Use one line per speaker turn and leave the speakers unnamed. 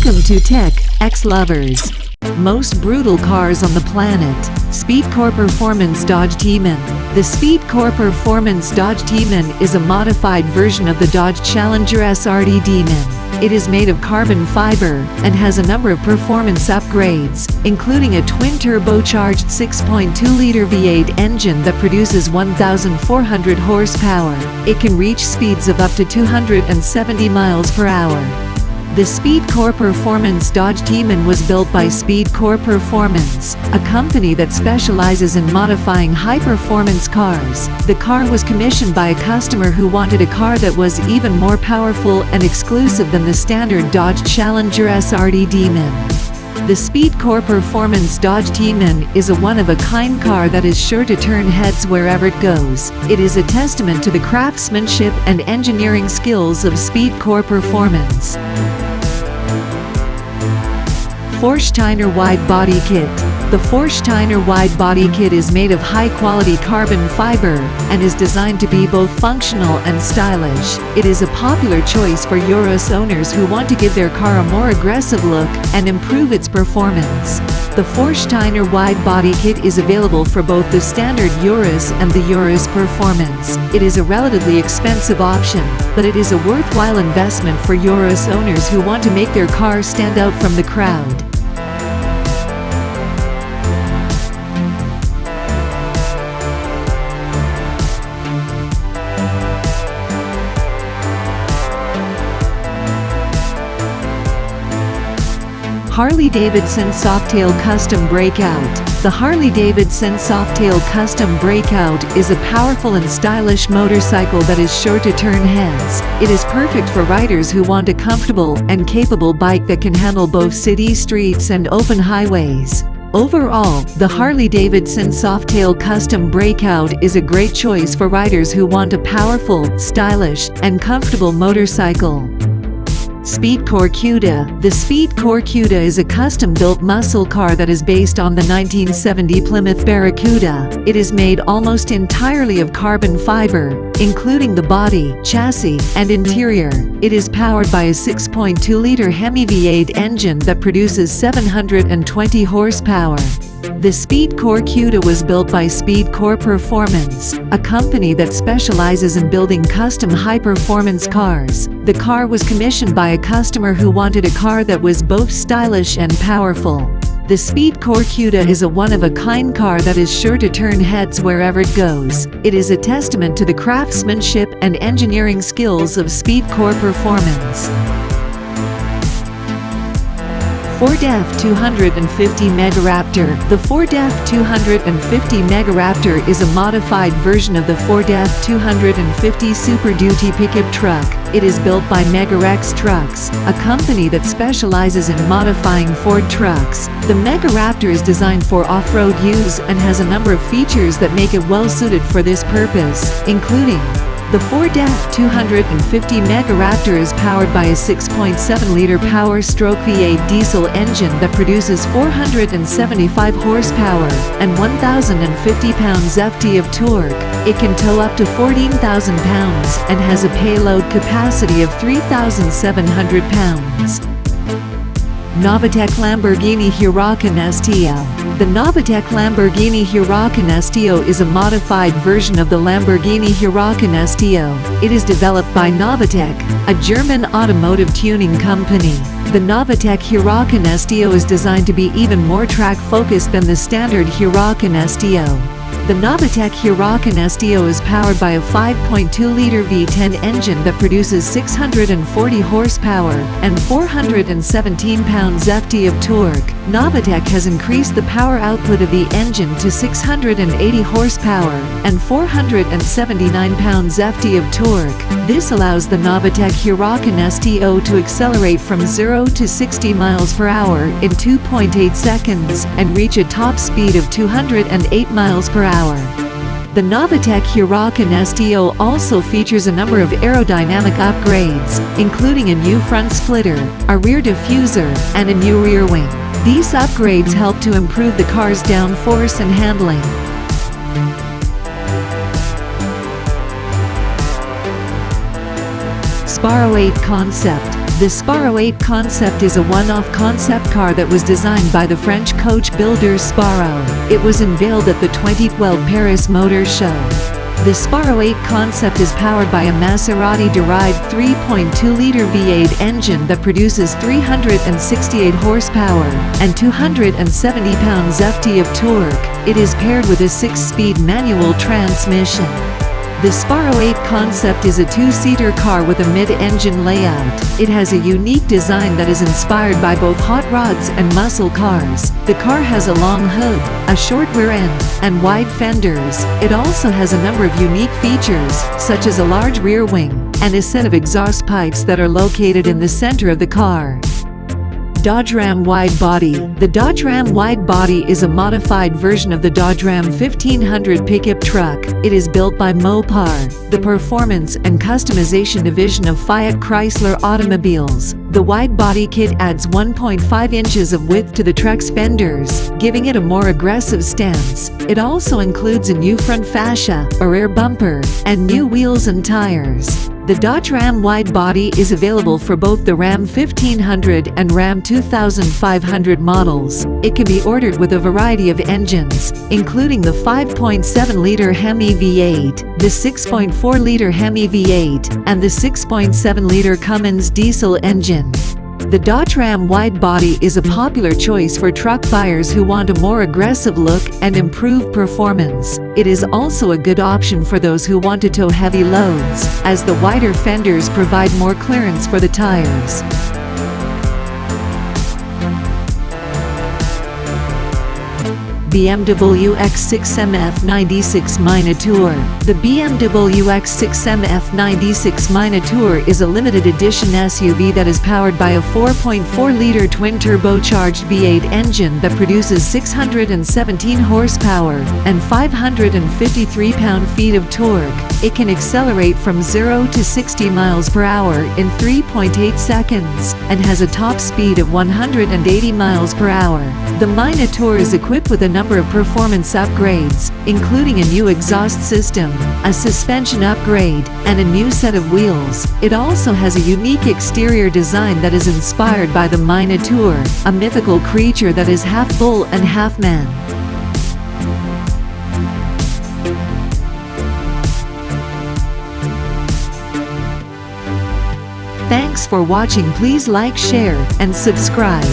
Welcome to Tech Xlovers. Most brutal cars on the planet. SpeedKore Performance Dodge Demon. The SpeedKore Performance Dodge Demon is a modified version of the Dodge Challenger SRT Demon. It is made of carbon fiber and has a number of performance upgrades, including a twin-turbocharged 6.2-liter V8 engine that produces 1,400 horsepower. It can reach speeds of up to 270 miles per hour. The SpeedKore Performance Dodge Demon was built by SpeedKore Performance, a company that specializes in modifying high-performance cars. The car was commissioned by a customer who wanted a car that was even more powerful and exclusive than the standard Dodge Challenger SRT Demon. The SpeedKore Performance Dodge Demon is a one-of-a-kind car that is sure to turn heads wherever it goes. It is a testament to the craftsmanship and engineering skills of SpeedKore Performance. Vorsteiner Widebody Kit. The Vorsteiner Widebody Kit is made of high-quality carbon fiber and is designed to be both functional and stylish. It is a popular choice for Urus owners who want to give their car a more aggressive look and improve its performance. The Vorsteiner Widebody Kit is available for both the standard Urus and the Urus Performance. It is a relatively expensive option, but it is a worthwhile investment for Urus owners who want to make their car stand out from the crowd. Harley-Davidson Softail Custom Breakout. The Harley-Davidson Softail Custom Breakout is a powerful and stylish motorcycle that is sure to turn heads. It is perfect for riders who want a comfortable and capable bike that can handle both city streets and open highways. Overall, the Harley-Davidson Softail Custom Breakout is a great choice for riders who want a powerful, stylish, and comfortable motorcycle. SpeedKore Cuda. The SpeedKore Cuda is a custom-built muscle car that is based on the 1970 Plymouth Barracuda. It is made almost entirely of carbon fiber, including the body, chassis, and interior. It is powered by a 6.2-liter Hemi V8 engine that produces 720 horsepower. The SpeedKore Cuda was built by SpeedKore Performance, a company that specializes in building custom high-performance cars. The car was commissioned by a customer who wanted a car that was both stylish and powerful. The SpeedKore Cuda is a one-of-a-kind car that is sure to turn heads wherever it goes. It is a testament to the craftsmanship and engineering skills of SpeedKore Performance. Ford F-250 MegaRaptor. The Ford F-250 MegaRaptor is a modified version of the Ford F-250 Super Duty pickup truck. It is built by MegaRaptor Trucks, a company that specializes in modifying Ford trucks. The MegaRaptor is designed for off-road use and has a number of features that make it well-suited for this purpose, including the Ford F-250 MegaRaptor is powered by a 6.7-liter Power-Stroke V8 diesel engine that produces 475 horsepower and 1,050 pounds-ft of torque. It can tow up to 14,000 pounds and has a payload capacity of 3,700 pounds. Novitec Lamborghini Huracan STO. The Novitec Lamborghini Huracan STO is a modified version of the Lamborghini Huracan STO. It is developed by Novitec, a German automotive tuning company. The Novitec Huracan STO is designed to be even more track-focused than the standard Huracan STO. The Novitec Huracan STO is powered by a 5.2-liter V10 engine that produces 640 horsepower and 417 pounds-ft of torque. Novitec has increased the power output of the engine to 680 horsepower and 479 pounds-ft of torque. This allows the Novitec Huracan STO to accelerate from 0 to 60 miles per hour in 2.8 seconds and reach a top speed of 208 miles per hour. The Novitec Huracan STO also features a number of aerodynamic upgrades, including a new front splitter, a rear diffuser, and a new rear wing. These upgrades help to improve the car's downforce and handling. Sbarro 8 concept. The Sbarro 8 concept is a one-off concept car that was designed by the French coach builder Sbarro. It was unveiled at the 2012 Paris Motor Show. The Sbarro 8 concept is powered by a Maserati-derived 3.2-liter V8 engine that produces 368 horsepower and 270 pounds-ft of torque. It is paired with a 6-speed manual transmission. The Sbarro 8 concept is a two-seater car with a mid-engine layout. It has a unique design that is inspired by both hot rods and muscle cars. The car has a long hood, a short rear end, and wide fenders. It also has a number of unique features, such as a large rear wing and a set of exhaust pipes that are located in the center of the car. Dodge Ram Widebody. The Dodge Ram Widebody is a modified version of the Dodge Ram 1500 pickup truck. It is built by Mopar, the performance and customization division of Fiat Chrysler Automobiles. The widebody kit adds 1.5 inches of width to the truck's fenders, giving it a more aggressive stance. It also includes a new front fascia, a rear bumper, and new wheels and tires. The Dodge Ram Widebody is available for both the Ram 1500 and Ram 2500 models. It can be ordered with a variety of engines, including the 5.7-liter Hemi V8, the 6.4-liter Hemi V8, and the 6.7-liter Cummins diesel engine. The Dodge Ram Widebody is a popular choice for truck buyers who want a more aggressive look and improved performance. It is also a good option for those who want to tow heavy loads, as the wider fenders provide more clearance for the tires. BMW X6M F96 Minotaur. The BMW X6M F96 Minotaur is a limited edition SUV that is powered by a 4.4-liter twin-turbocharged V8 engine that produces 617 horsepower and 553 pound-feet of torque. It can accelerate from 0 to 60 miles per hour in 3.8 seconds and has a top speed of 180 miles per hour. The Minotaur is equipped with a number of performance upgrades, including a new exhaust system, a suspension upgrade, and a new set of wheels. It also has a unique exterior design that is inspired by the Minotaur, a mythical creature that is half bull and half man. Thanks for watching. Please like, share, and subscribe.